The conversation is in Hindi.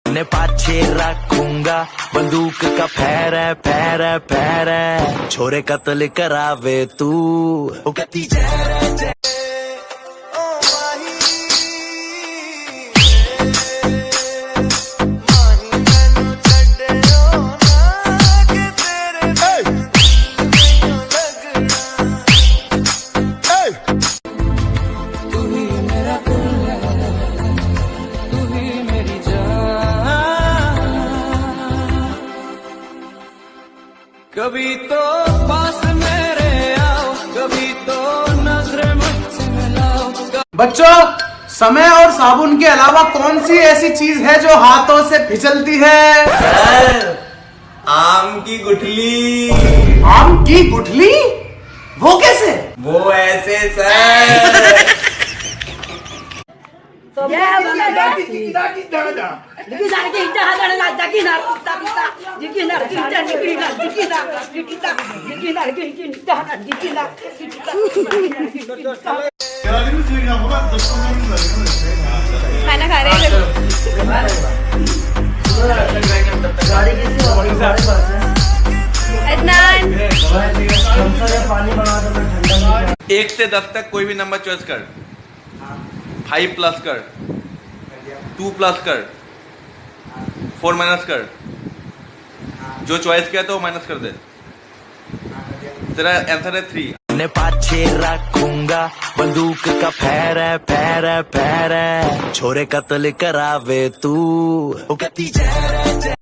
ने पाछे रखूंगा बंदूक का फैर है फैर है फैर है छोरे कत्ल करावे तू ओ कहती जय जय कभी तो पास मेरे आओ, कभी तो नजरें मुझसे मिलाओ। बच्चों, समय और साबुन के अलावा कौन सी ऐसी चीज है जो हाथों से फिसलती है? सर, आम की गुठली। आम की गुठली? वो कैसे? वो ऐसे सर। खाना खा रहे हैं। अदनान 1 से 10 तक कोई भी नंबर चॉइस कर। 5 प्लस कर, 2 प्लस कर, 4 माइनस कर। जो चॉइस किया तो वो माइनस कर दे। तेरा आंसर है 3। ने पाछे रखूंगा बंदूक का फैर है फैर है फैर है छोरे कत्ल करावे तू ओ कहती जय जय